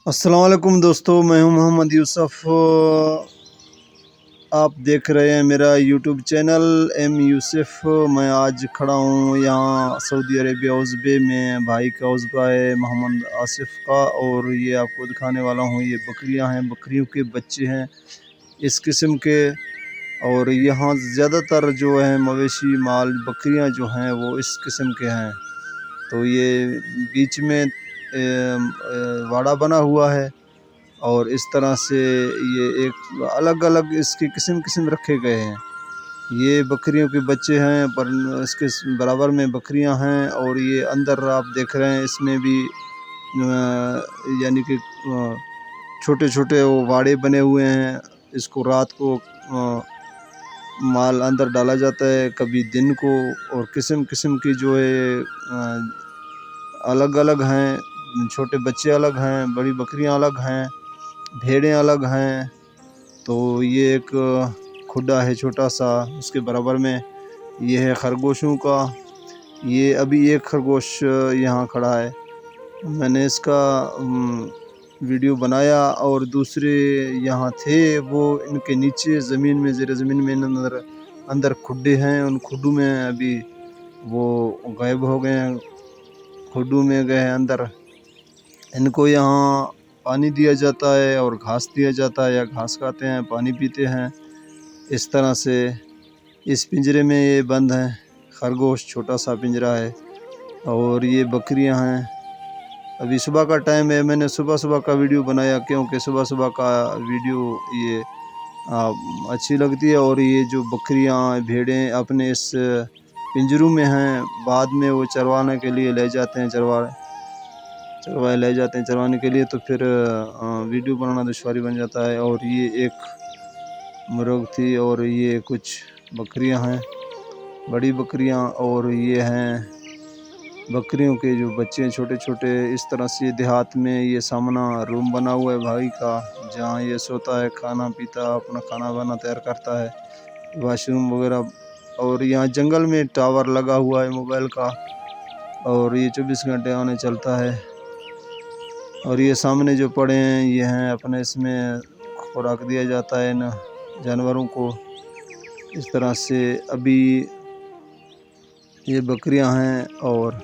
अस्सलाम वालेकुम दोस्तों, मैं हूं मोहम्मद यूसुफ। आप देख रहे हैं मेरा यूट्यूब चैनल एम यूसुफ। मैं आज खड़ा हूं यहाँ सऊदी अरेबिया उज़्बे में। भाई का उज़्बा है मोहम्मद आसिफ का, और ये आपको दिखाने वाला हूं। ये बकरियां हैं, बकरियों के बच्चे हैं इस किस्म के। और यहाँ ज़्यादातर जो है मवेशी माल बकरियां जो हैं वो इस किस्म के हैं। तो ये बीच में वाड़ा बना हुआ है, और इस तरह से ये एक अलग अलग इसकी किस्म रखे गए हैं। ये बकरियों के बच्चे हैं, पर इसके बराबर में बकरियां हैं। और ये अंदर आप देख रहे हैं, इसमें भी यानी कि छोटे छोटे वो वाड़े बने हुए हैं। इसको रात को माल अंदर डाला जाता है, कभी दिन को। और किस्म किस्म की जो है अलग अलग हैं। छोटे बच्चे अलग हैं, बड़ी बकरियां अलग हैं, भेड़ें अलग हैं। तो ये एक खुड्डा है छोटा सा, उसके बराबर में ये है खरगोशों का। ये अभी एक खरगोश यहाँ खड़ा है। मैंने इसका वीडियो बनाया, और दूसरे यहाँ थे वो इनके नीचे ज़मीन में, ज़ेर ज़मीन में अंदर खुड्डे हैं। उन खुड्डों में अभी वो गायब हो गए हैं, खुड्डों में गए हैं अंदर। इनको यहाँ पानी दिया जाता है और घास दिया जाता है, या घास खाते हैं, पानी पीते हैं। इस तरह से इस पिंजरे में ये बंद हैं। खरगोश छोटा सा पिंजरा है, और ये बकरियां हैं। अभी सुबह का टाइम है, मैंने सुबह का वीडियो बनाया, क्योंकि सुबह का वीडियो ये अच्छी लगती है। और ये जो बकरियां भेड़ें अपने इस पिंजरों में हैं, बाद में वो चरवाने के लिए ले जाते हैं, चरवाए ले जाते हैं चरवाने के लिए। तो फिर वीडियो बनाना दुश्वारी बन जाता है। और ये एक मुर्ग थी, और ये कुछ बकरियां हैं, बड़ी बकरियां। और ये हैं बकरियों के जो बच्चे हैं छोटे छोटे। इस तरह से देहात में ये सामना रूम बना हुआ है भाई का, जहाँ ये सोता है, खाना पीता, अपना खाना वाना तैयार करता है, वाशरूम वगैरह। और यहाँ जंगल में टावर लगा हुआ है मोबाइल का, और ये 24 घंटे आने चलता है। और ये सामने जो पड़े हैं ये हैं अपने, इसमें खुराक दिया जाता है इन जानवरों को। इस तरह से अभी ये बकरियां हैं। और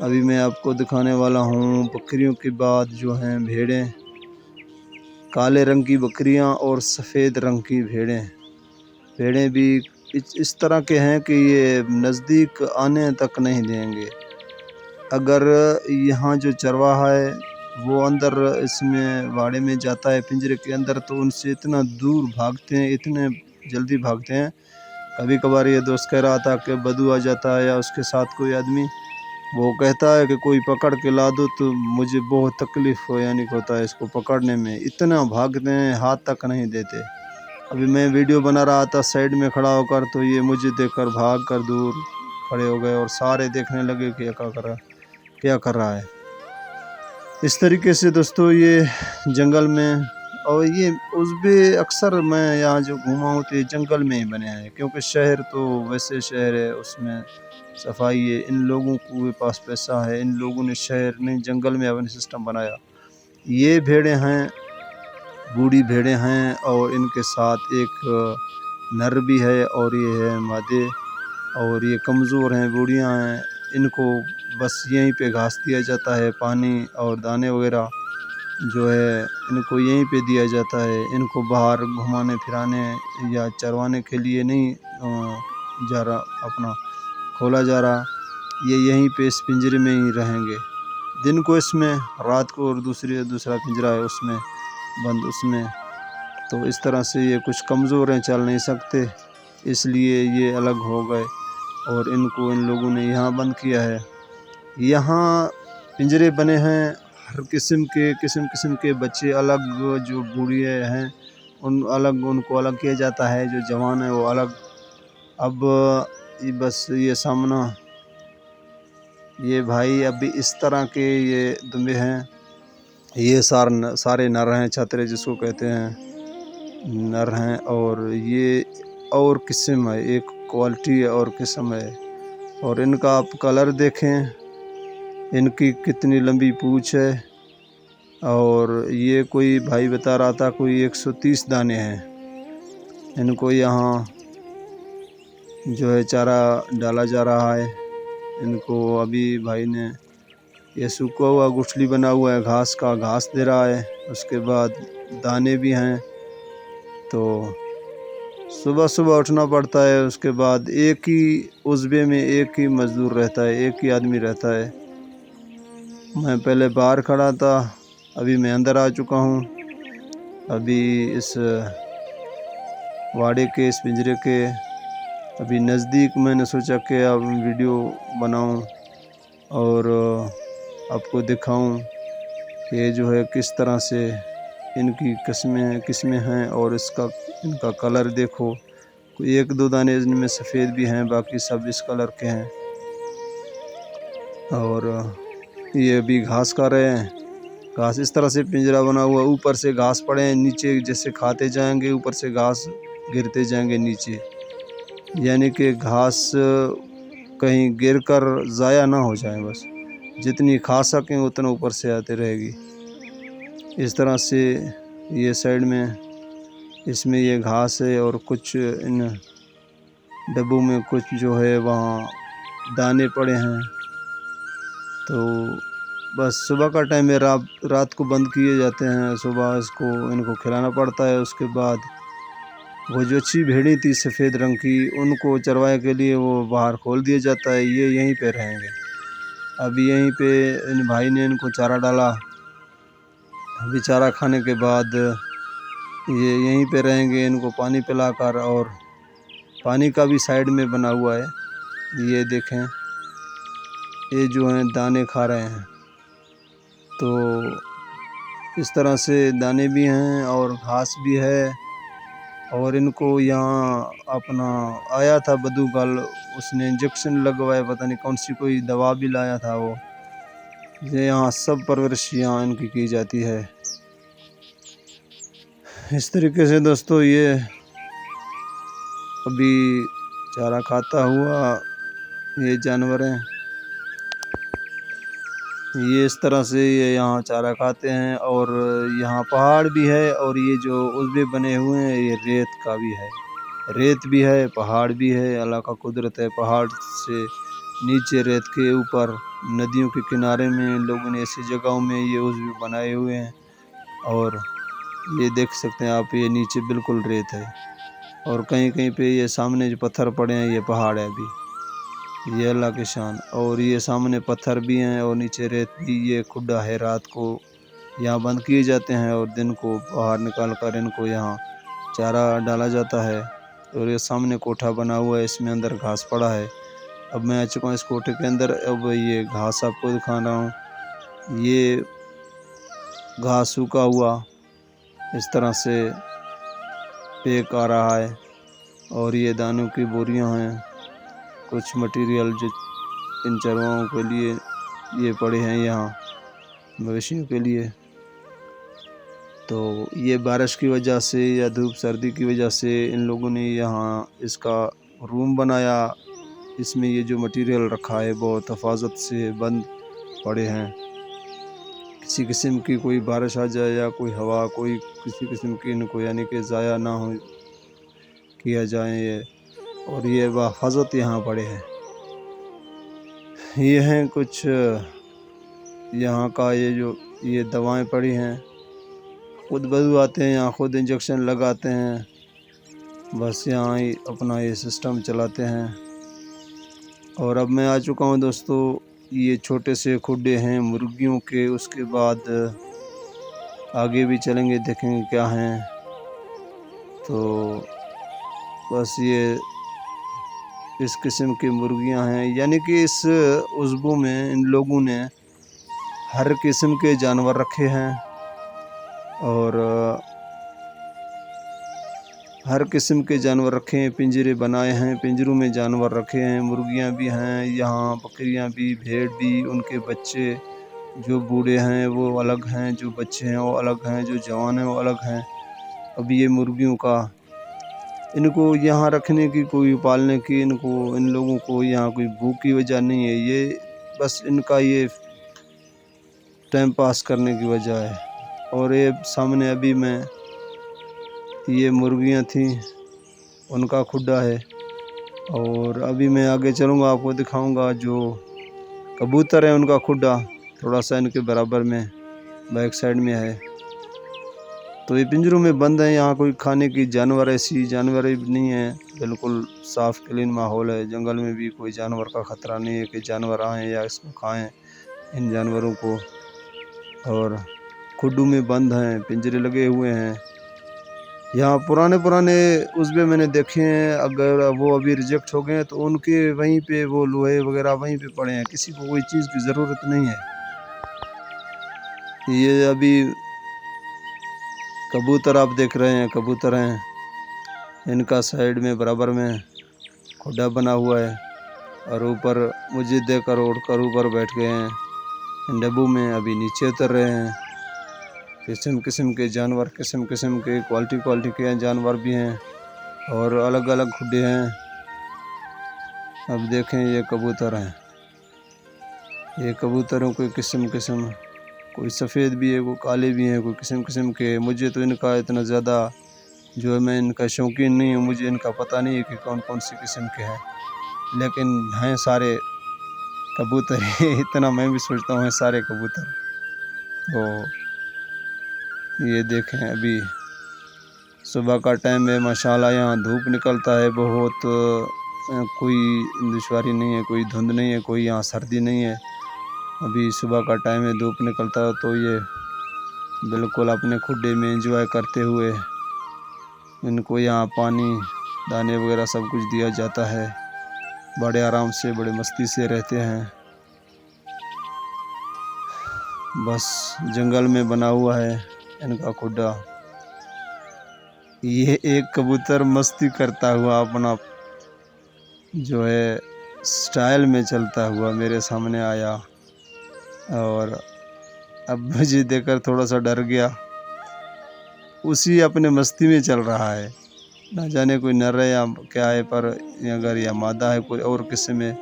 अभी मैं आपको दिखाने वाला हूँ बकरियों के बाद जो हैं भेड़ें। काले रंग की बकरियां और सफ़ेद रंग की भेड़ें भी इस तरह के हैं कि ये नज़दीक आने तक नहीं देंगे। अगर यहाँ जो चरवाहा है वो अंदर इसमें वाड़े में जाता है, पिंजरे के अंदर, तो उनसे इतना दूर भागते हैं, इतने जल्दी भागते हैं। कभी कभार ये दोस्त कह रहा था कि बदू आ जाता है, या उसके साथ कोई आदमी वो कहता है कि कोई पकड़ के ला दो, तो मुझे बहुत तकलीफ़ यानी होता है इसको पकड़ने में। इतना भागते हैं, हाथ तक नहीं देते। अभी मैं वीडियो बना रहा था साइड में खड़ा होकर, तो ये मुझे देखकर भाग कर दूर खड़े हो गए, और सारे देखने लगे कि क्या कर रहा है। इस तरीके से दोस्तों ये जंगल में। और ये उज़्बे अक्सर मैं यहाँ जो घूमा हूँ तो ये जंगल में ही बने हैं, क्योंकि शहर तो वैसे शहर है, उसमें सफाई है। इन लोगों के पास पैसा है, इन लोगों ने शहर नहीं जंगल में अपने सिस्टम बनाया। ये भेड़ें हैं, बूढ़ी भेड़ें हैं, और इनके साथ एक नर भी है, और ये है मादे। और ये कमज़ोर हैं, बूढ़ियाँ हैं। इनको बस यहीं पे घास दिया जाता है, पानी और दाने वगैरह जो है इनको यहीं पे दिया जाता है। इनको बाहर घुमाने फिराने या चरवाने के लिए नहीं जा रहा, अपना खोला जा रहा। ये यहीं पे इस पिंजरे में ही रहेंगे, दिन को इसमें, रात को और दूसरा पिंजरा है उसमें बंद, उसमें। तो इस तरह से ये कुछ कमज़ोर हैं, चल नहीं सकते, इसलिए ये अलग हो गए, और इनको इन लोगों ने यहाँ बंद किया है। यहाँ पिंजरे बने हैं, हर किस्म के बच्चे अलग। जो बूढ़े हैं उनको अलग किया जाता है, जो जवान है वो अलग। अब बस ये सामना, ये भाई अभी इस तरह के ये दुम्बे हैं। ये सारे नर हैं, छतरे जिसको कहते हैं, नर हैं। और ये और किस्म है, एक क्वालिटी और किस्म है। और इनका आप कलर देखें, इनकी कितनी लंबी पूँछ है, और ये कोई भाई बता रहा था कोई 130 दाने हैं। इनको यहाँ जो है चारा डाला जा रहा है। इनको अभी भाई ने ये सूखा हुआ गुठली बना हुआ है घास का, घास दे रहा है। उसके बाद दाने भी हैं। तो सुबह सुबह उठना पड़ता है। उसके बाद एक ही उस्बे में एक ही मज़दूर रहता है, एक ही आदमी रहता है। मैं पहले बाहर खड़ा था, अभी मैं अंदर आ चुका हूँ। अभी इस वाड़े के, इस पिंजरे के अभी नज़दीक मैंने सोचा कि अब वीडियो बनाऊं और आपको दिखाऊं कि जो है किस तरह से इनकी किस्में हैं। और इनका कलर देखो, कोई एक दो दाने इनमें सफ़ेद भी हैं, बाकी सब इस कलर के हैं। और ये अभी घास खा रहे हैं। घास इस तरह से पिंजरा बना हुआ, ऊपर से घास पड़े हैं, नीचे जैसे खाते जाएंगे ऊपर से घास गिरते जाएंगे नीचे, यानी कि घास कहीं गिर कर ज़ाया ना हो जाए, बस जितनी खा सकें उतना ऊपर से आते रहेगी। इस तरह से ये साइड में इसमें ये घास है और कुछ इन डब्बों में कुछ जो है वहाँ दाने पड़े हैं। तो बस सुबह का टाइम है, रात को बंद किए जाते हैं, सुबह इनको खिलाना पड़ता है। उसके बाद वो जो अच्छी भेड़ी थी सफ़ेद रंग की, उनको चरवाए के लिए वो बाहर खोल दिया जाता है। ये यहीं पे रहेंगे। अभी यहीं पे इन भाई ने इनको चारा डाला। अभी चारा खाने के बाद ये यहीं पे रहेंगे, इनको पानी पिलाकर। और पानी का भी साइड में बना हुआ है। ये देखें, ये जो हैं दाने खा रहे हैं। तो इस तरह से दाने भी हैं और घास भी है। और इनको यहाँ अपना आया था बदूगल, उसने इंजेक्शन लगवाया, पता नहीं कौन सी कोई दवा भी लाया था वो। ये यहाँ सब परवरिश यहाँ इनकी की जाती है। इस तरीके से दोस्तों ये अभी चारा खाता हुआ ये जानवर हैं। ये इस तरह से ये यहाँ चारा खाते हैं। और यहाँ पहाड़ भी है, और ये जो उस्बे बने हुए हैं ये रेत का भी है, रेत भी है, पहाड़ भी है। अल्लाह का कुदरत है। पहाड़ से नीचे रेत के ऊपर नदियों के किनारे में इन लोगों ने ऐसी जगहों में ये उस्बे बनाए हुए हैं। और ये देख सकते हैं आप, ये नीचे बिल्कुल रेत है। और कहीं कहीं पे ये सामने जो पत्थर पड़े हैं ये पहाड़ है अभी, ये अल्लाह की शान। और ये सामने पत्थर भी हैं और नीचे रेत भी। ये खुड्डा है, रात को यहाँ बंद किए जाते हैं और दिन को बाहर निकाल कर इनको यहाँ चारा डाला जाता है। और ये सामने कोठा बना हुआ है, इसमें अंदर घास पड़ा है। अब मैं आ चुका हूँ इस कोठे के अंदर। अब ये घास आपको दिखा रहा हूँ। ये घास सूखा हुआ इस तरह से पेक आ रहा है। और ये दानों की बोरियां हैं, कुछ मटेरियल जो इन चरवाहों के लिए ये पड़े हैं यहाँ मवेशियों के लिए। तो ये बारिश की वजह से या धूप सर्दी की वजह से इन लोगों ने यहाँ इसका रूम बनाया। इसमें ये जो मटेरियल रखा है बहुत हिफाजत से बंद पड़े हैं। किसी किस्म की कोई बारिश आ जाए या कोई हवा, कोई किसी किस्म की इनको यानी कि ज़ाया ना हो किया जाए ये। और ये बहिफाजत यहाँ पड़े हैं। ये हैं कुछ यहाँ का ये दवाएं पड़ी हैं। खुद बदबू आते हैं यहाँ, खुद इंजेक्शन लगाते हैं, बस यहाँ ही अपना ये सिस्टम चलाते हैं। और अब मैं आ चुका हूँ दोस्तों, ये छोटे से खुड्डे हैं मुर्गियों के। उसके बाद आगे भी चलेंगे, देखेंगे क्या हैं। तो बस ये इस किस्म की मुर्गियां हैं, यानी कि इस उस्बों में इन लोगों ने हर किस्म के जानवर रखे हैं। और हर किस्म के जानवर रखे हैं, पिंजरे बनाए हैं, पिंजरों में जानवर रखे हैं। मुर्गियां भी हैं यहाँ, बकरियां भी, भेड़ भी, उनके बच्चे जो बूढ़े हैं वो अलग हैं, जो बच्चे हैं वो अलग हैं, जो जवान हैं वो अलग हैं। अब ये मुर्गियों का इनको यहाँ रखने की, कोई पालने की, इन लोगों को यहाँ कोई भूख की वजह नहीं है। ये बस इनका ये टाइम पास करने की वजह है। और ये सामने अभी मैं ये मुर्गियाँ थीं उनका खुड्डा है। और अभी मैं आगे चलूँगा, आपको दिखाऊंगा जो कबूतर है उनका खुड्डा थोड़ा सा इनके बराबर में बैक साइड में है। तो ये पिंजरों में बंद है, यहाँ कोई खाने की जानवर ऐसी जानवर नहीं है, बिल्कुल साफ़ क्लीन माहौल है। जंगल में भी कोई जानवर का ख़तरा नहीं है कि जानवर आएँ या इसको खाएँ इन जानवरों को। और खुड्डू में बंद हैं, पिंजरे लगे हुए हैं। यहाँ पुराने उस्बे मैंने देखे हैं, अगर वो अभी रिजेक्ट हो गए हैं तो उनके वहीं पे वो लोहे वगैरह वहीं पे पड़े हैं, किसी को कोई चीज़ की ज़रूरत नहीं है। ये अभी कबूतर आप देख रहे हैं, कबूतर हैं, इनका साइड में बराबर में खुड्डा बना हुआ है और ऊपर मुझे देकर उड़कर ऊपर बैठ गए हैं डब्बू में, अभी नीचे उतर रहे हैं। किस्म किस्म के जानवर, किस्म किस्म के क्वालिटी के जानवर भी हैं और अलग अलग खुड्डे हैं। अब देखें ये कबूतर हैं, ये कबूतरों के किस्म किस्म, कोई सफ़ेद भी है, कोई काले भी हैं, कोई किस्म किस्म के। मुझे तो इनका इतना ज़्यादा जो है, मैं इनका शौकीन नहीं हूँ, मुझे इनका पता नहीं है कि कौन कौन सी किस्म के हैं, लेकिन हैं सारे कबूतर इतना मैं भी सोचता हूँ सारे कबूतर। तो ये देखें अभी सुबह का टाइम है, माशाल्लाह यहाँ धूप निकलता है बहुत, कोई दुश्वारी नहीं है, कोई धुंध नहीं है, कोई यहाँ सर्दी नहीं है। अभी सुबह का टाइम है, धूप निकलता है तो ये बिल्कुल अपने खुड्डे में एंजॉय करते हुए, इनको यहाँ पानी दाने वगैरह सब कुछ दिया जाता है। बड़े आराम से, बड़े मस्ती से रहते हैं। बस जंगल में बना हुआ है इनका खुड्डा। ये एक कबूतर मस्ती करता हुआ अपना जो है स्टाइल में चलता हुआ मेरे सामने आया और अब मुझे देखकर थोड़ा सा डर गया। उसी अपने मस्ती में चल रहा है, ना जाने कोई नर है या क्या है, पर अगर यह मादा है कोई और किस्म में।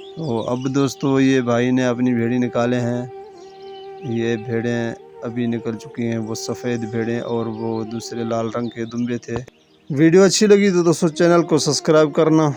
तो अब दोस्तों ये भाई ने अपनी भेड़ी निकाले हैं, ये भेड़ें अभी निकल चुकी हैं, वो सफ़ेद भेड़ें और वो दूसरे लाल रंग के दुम्बे थे। वीडियो अच्छी लगी तो दोस्तों चैनल को सब्सक्राइब करना।